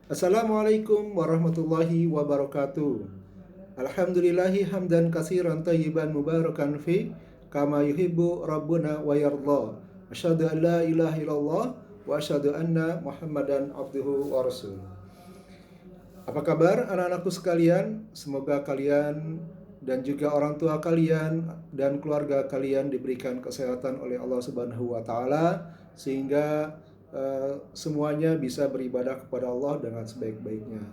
Assalamualaikum warahmatullahi wabarakatuh. Alhamdulillahi hamdan katsiran thayyiban mubarakan fi kama yuhibbu rabbuna wa yardha. Asyhadu an la ilaha illallah wa asyhadu anna Muhammadan abduhu wa rasuluh. Apa kabar anak-anakku sekalian? Semoga kalian dan juga orang tua kalian dan keluarga kalian diberikan kesehatan oleh Allah Subhanahu wa taala sehingga semuanya bisa beribadah kepada Allah dengan sebaik-baiknya.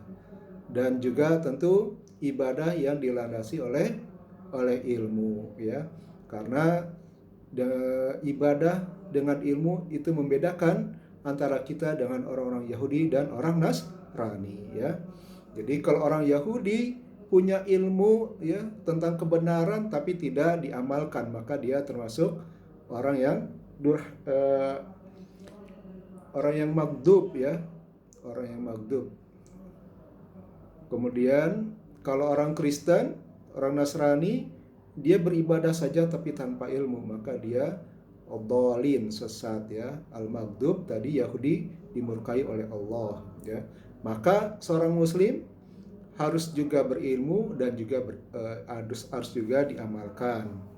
Dan juga tentu ibadah yang dilandasi oleh ilmu ya. Karena ibadah dengan ilmu itu membedakan antara kita dengan orang-orang Yahudi dan orang Nasrani ya. Jadi kalau orang Yahudi punya ilmu ya tentang kebenaran tapi tidak diamalkan, maka dia termasuk orang yang orang yang magdub ya, orang yang magdub. Kemudian kalau orang Kristen, orang Nasrani, dia beribadah saja tapi tanpa ilmu, maka dia dhalin, sesat ya. Al-magdub tadi Yahudi dimurkai oleh Allah ya. Maka seorang muslim harus juga berilmu dan juga harus juga diamalkan.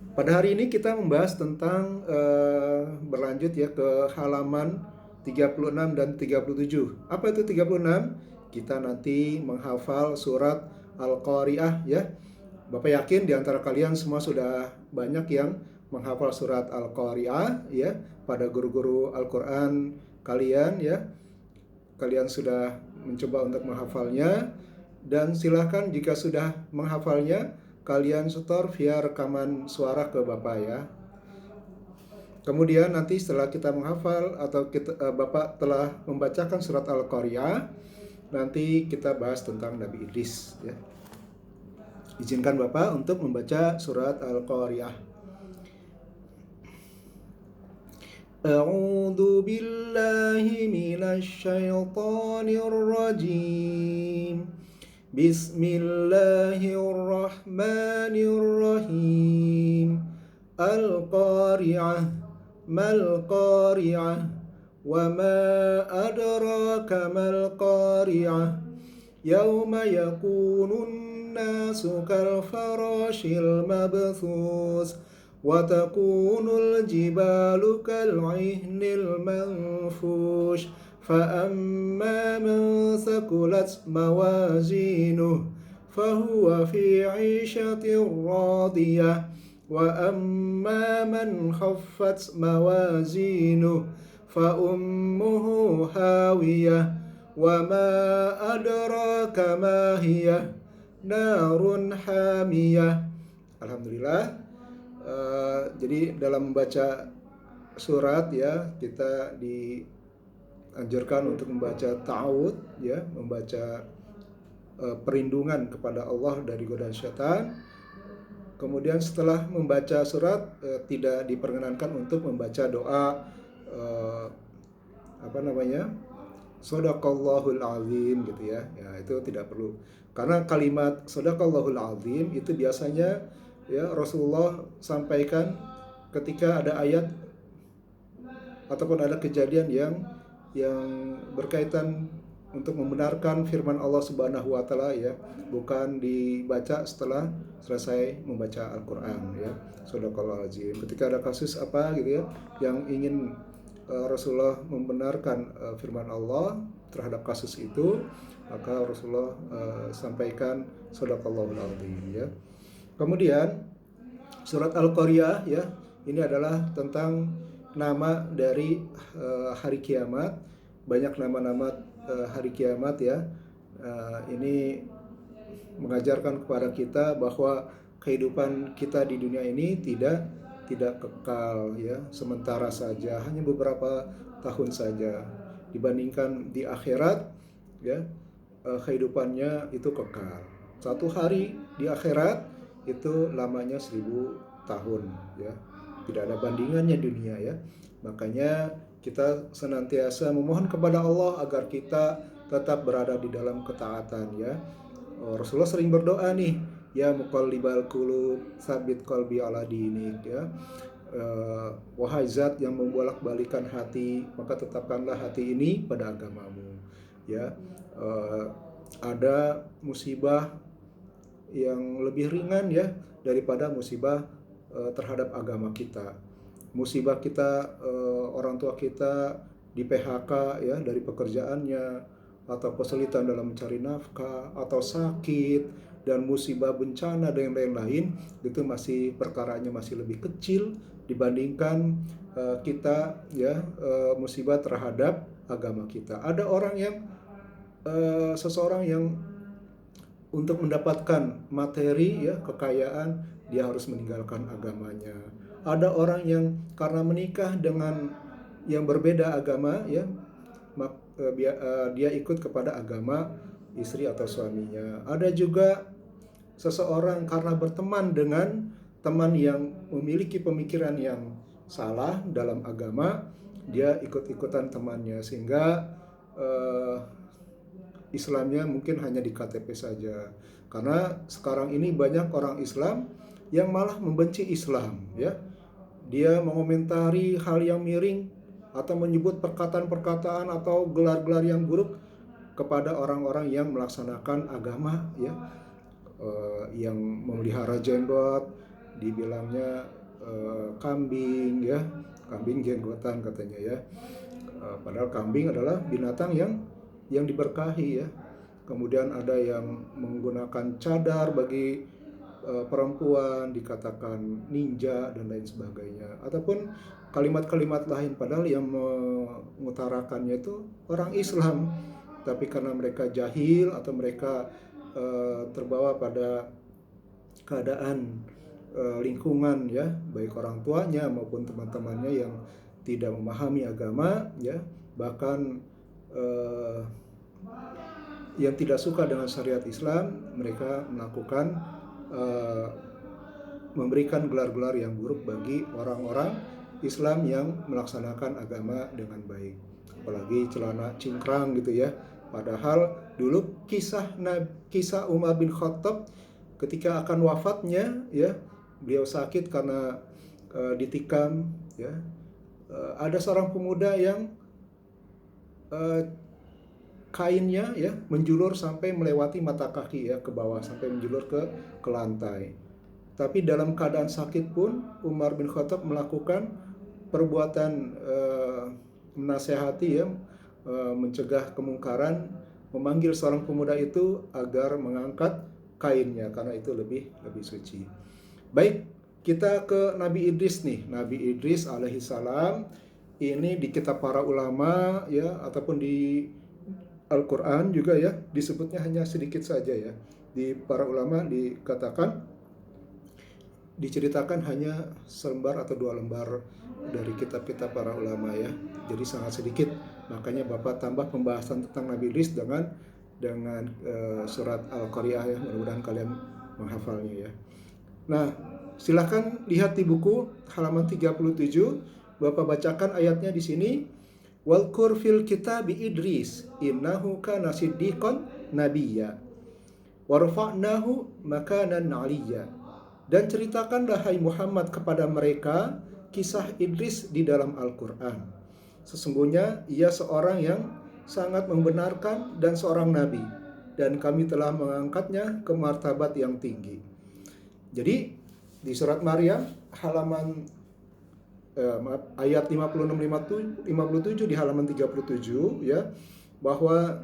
Pada hari ini kita membahas tentang berlanjut ya ke halaman 36 dan 37. Apa itu 36? Kita nanti menghafal surat Al-Qari'ah ya. Bapak yakin di antara kalian semua sudah banyak yang menghafal surat Al-Qari'ah ya pada guru-guru Al-Qur'an kalian ya. Kalian sudah mencoba untuk menghafalnya dan silahkan jika sudah menghafalnya kalian setor via rekaman suara ke Bapak ya. Kemudian nanti setelah kita menghafal atau Bapak telah membacakan surat Al-Qari'ah, nanti kita bahas tentang Nabi Idris ya. Izinkan Bapak untuk membaca surat Al-Qari'ah. A'udzu billahi minasy syaithanir rajim. Bismillahirrahmanirrahim. Al-Qari'ah, mal-Qari'ah, wa ma adraka mal-Qari'ah. Yauma yakunun nasu kal farashil mabthus wa takunul jibalu kal 'ihnil manfush fa amma man thaqulat mawazinuhu fahuwa fi 'ishatin radiyah wa amma man khaffat mawazinuhu fa ummuhu hawiyah wa ma adraka ma hiya narun hamiyah. Alhamdulillah. Jadi dalam membaca surat ya kita dianjurkan untuk membaca ta'awud ya, membaca perlindungan kepada Allah dari godaan syaitan. Kemudian setelah membaca surat tidak diperkenankan untuk membaca doa Shadaqallahul azim gitu ya. Ya itu tidak perlu. Karena kalimat Shadaqallahul azim itu biasanya ya Rasulullah sampaikan ketika ada ayat ataupun ada kejadian yang berkaitan untuk membenarkan firman Allah Subhanahu wa taala ya, bukan dibaca setelah selesai membaca Al-Qur'an ya. Shadaqallahul azim. Ketika ada kasus apa gitu ya yang ingin Rasulullah membenarkan firman Allah terhadap kasus itu, maka Rasulullah sampaikan Shadaqallahul azim ya. Kemudian surat Al-Qari'ah ya, ini adalah tentang nama dari hari kiamat. Banyak nama-nama hari kiamat ya. Ini mengajarkan kepada kita bahwa kehidupan kita di dunia ini tidak kekal ya, sementara saja, hanya beberapa tahun saja. Dibandingkan di akhirat ya, kehidupannya itu kekal. Satu hari di akhirat itu lamanya 1000 tahun ya, tidak ada bandingannya dunia ya. Makanya kita senantiasa memohon kepada Allah agar kita tetap berada di dalam ketaatan ya. Rasulullah sering berdoa nih, ya muqallibal qulub, tsabit qalbi ala dinik ya. Wahai zat yang membolak-balikan hati, maka tetapkanlah hati ini pada agamamu. Ya, ada musibah yang lebih ringan ya daripada musibah terhadap agama kita. Musibah kita, orang tua kita di PHK ya dari pekerjaannya, atau kesulitan dalam mencari nafkah, atau sakit, dan musibah bencana dan lain-lain, itu masih perkaranya masih lebih kecil dibandingkan kita ya musibah terhadap agama kita. Ada orang yang seseorang yang untuk mendapatkan materi ya kekayaan, dia harus meninggalkan agamanya. Ada orang yang karena menikah dengan yang berbeda agama ya, dia ikut kepada agama istri atau suaminya. Ada juga seseorang karena berteman dengan teman yang memiliki pemikiran yang salah dalam agama, dia ikut-ikutan temannya, sehingga Islamnya mungkin hanya di KTP saja. Karena sekarang ini banyak orang Islam yang malah membenci Islam ya. Dia mengomentari hal yang miring atau menyebut perkataan-perkataan atau gelar-gelar yang buruk kepada orang-orang yang melaksanakan agama ya. Yang memelihara jenggot dibilangnya kambing ya, kambing jenggotan katanya ya. Padahal kambing adalah binatang yang diberkahi ya. Kemudian ada yang menggunakan cadar bagi perempuan, dikatakan ninja dan lain sebagainya, ataupun kalimat-kalimat lain, padahal yang mengutarakannya itu orang Islam, tapi karena mereka jahil atau mereka terbawa pada keadaan lingkungan ya, baik orang tuanya maupun teman-temannya yang tidak memahami agama ya, bahkan yang tidak suka dengan syariat Islam, mereka melakukan memberikan gelar-gelar yang buruk bagi orang-orang Islam yang melaksanakan agama dengan baik. Apalagi celana cingkrang gitu ya. Padahal dulu kisah Umar bin Khattab ketika akan wafatnya ya, beliau sakit karena ditikam ya. Ada seorang pemuda yang kainnya ya menjulur sampai melewati mata kaki ya ke bawah, sampai menjulur ke lantai. Tapi dalam keadaan sakit pun Umar bin Khattab melakukan perbuatan menasehati ya, mencegah kemungkaran, memanggil seorang pemuda itu agar mengangkat kainnya karena itu lebih suci. Baik, kita ke Nabi Idris nih. Nabi Idris alaihissalam ini di kitab para ulama ya, ataupun di Al-Quran juga ya, disebutnya hanya sedikit saja ya. Di para ulama diceritakan hanya selembar atau 2 lembar dari kitab-kitab para ulama ya. Jadi sangat sedikit. Makanya Bapak tambah pembahasan tentang Nabi Idris dengan surat Al-Qari'ah ya. Mudah-mudahan kalian menghafalnya ya. Nah, silahkan lihat di buku halaman 37. Bapak bacakan ayatnya di sini. Walkur fil kitabi Idris innahu kana siddiqan nabiyya warfa'nahu makanan 'aliyya. Dan ceritakanlah hai Muhammad kepada mereka kisah Idris di dalam Al-Quran. Sesungguhnya ia seorang yang sangat membenarkan dan seorang nabi, dan kami telah mengangkatnya ke martabat yang tinggi. Jadi di surat Maryam halaman ayat 56-57 di halaman 37 ya, bahwa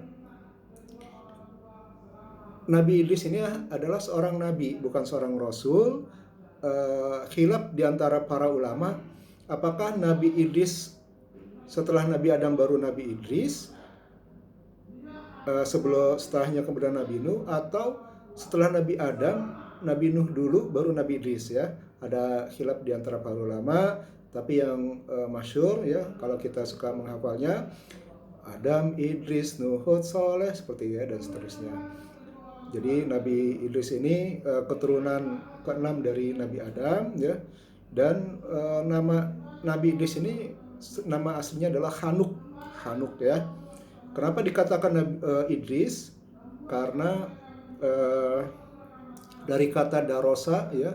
Nabi Idris ini adalah seorang nabi, bukan seorang rasul. Khilaf di antara para ulama, apakah Nabi Idris setelah Nabi Adam baru Nabi Idris, setelahnya kemudian Nabi Nuh, atau setelah Nabi Adam Nabi Nuh dulu baru Nabi Idris ya. Ada khilaf di antara para ulama, tapi yang masyhur ya, kalau kita suka menghafalnya, Adam, Idris, Nuh, Hud, Saleh, seperti ya, dan seterusnya. Jadi Nabi Idris ini keturunan ke-6 dari Nabi Adam ya. Dan nama Nabi Idris ini nama aslinya adalah Hanuk ya. Kenapa dikatakan Idris? Karena dari kata darosa ya,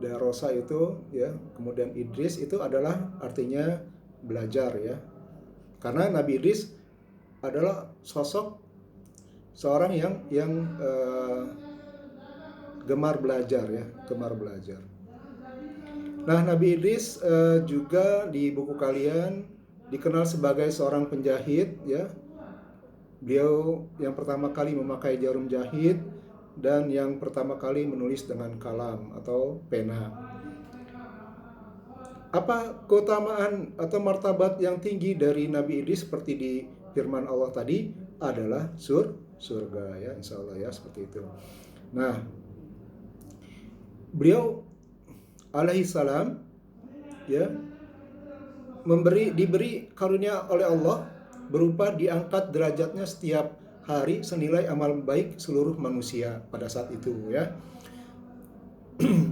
Darosa itu ya, kemudian Idris itu adalah artinya belajar ya. Karena Nabi Idris adalah sosok seorang yang gemar belajar ya, gemar belajar. Nah, Nabi Idris juga di buku kalian dikenal sebagai seorang penjahit ya. Beliau yang pertama kali memakai jarum jahit dan yang pertama kali menulis dengan kalam atau pena. Apa keutamaan atau martabat yang tinggi dari Nabi Idris seperti di firman Allah tadi adalah surga ya, insya Allah ya, seperti itu. Nah, beliau alaihi salam ya diberi karunia oleh Allah berupa diangkat derajatnya setiap hari senilai amal baik seluruh manusia pada saat itu ya.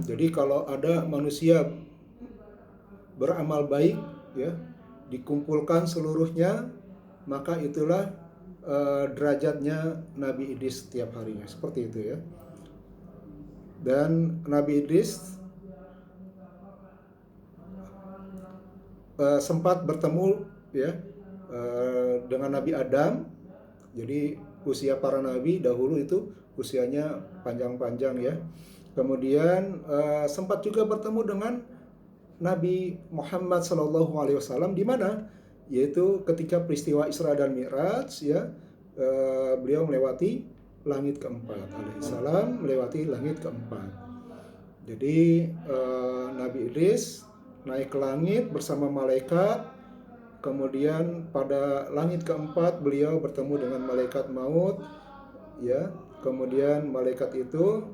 Jadi kalau ada manusia beramal baik ya, dikumpulkan seluruhnya, maka itulah derajatnya Nabi Idris setiap harinya, seperti itu ya. Dan Nabi Idris sempat bertemu ya dengan Nabi Adam. Jadi usia para nabi dahulu itu usianya panjang-panjang ya. Kemudian sempat juga bertemu dengan Nabi Muhammad SAW di mana, yaitu ketika peristiwa Isra dan Mi'raj ya, beliau melewati langit keempat, alaihissalam melewati langit keempat. Jadi Nabi Idris naik ke langit bersama malaikat. Kemudian pada langit keempat beliau bertemu dengan malaikat maut ya. Kemudian malaikat itu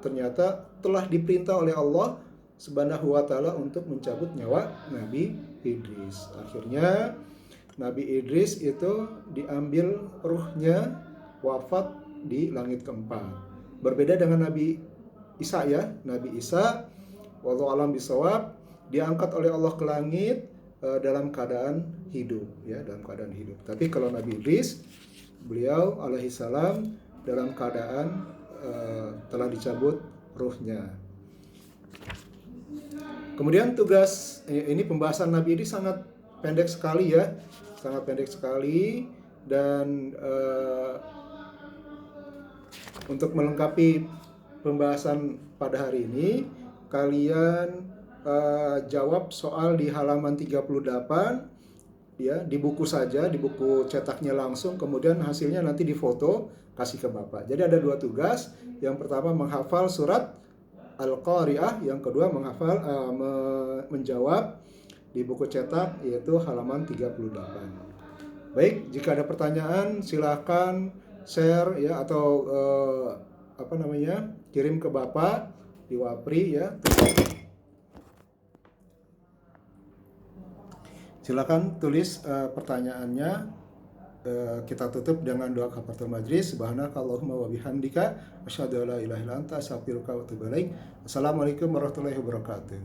ternyata telah diperintah oleh Allah Subhanahu wa taala untuk mencabut nyawa Nabi Idris. Akhirnya Nabi Idris itu diambil ruhnya, wafat di langit keempat. Berbeda dengan Nabi Isa ya. Nabi Isa wallahu alam bisawab diangkat oleh Allah ke langit dalam keadaan hidup ya, dalam keadaan hidup. Tapi kalau Nabi Idris, beliau alaihissalam dalam keadaan telah dicabut ruhnya. Kemudian tugas ini pembahasan Nabi Idris sangat pendek sekali ya, sangat pendek sekali. Dan untuk melengkapi pembahasan pada hari ini, kalian jawab soal di halaman 38 ya, di buku saja, di buku cetaknya langsung, kemudian hasilnya nanti difoto kasih ke Bapak. Jadi ada 2 tugas. Yang pertama menghafal surat Al-Qari'ah, yang kedua menghafal menjawab di buku cetak yaitu halaman 38. Baik, jika ada pertanyaan silakan share ya, atau kirim ke Bapak di Wapri ya. Silakan tulis pertanyaannya. Kita tutup dengan doa kafaratul majlis. Subhanakallahumma wa bihamdika asyhadu an la ilaha illa anta astaghfiruka wa atubu ilaik. Assalamualaikum warahmatullahi wabarakatuh.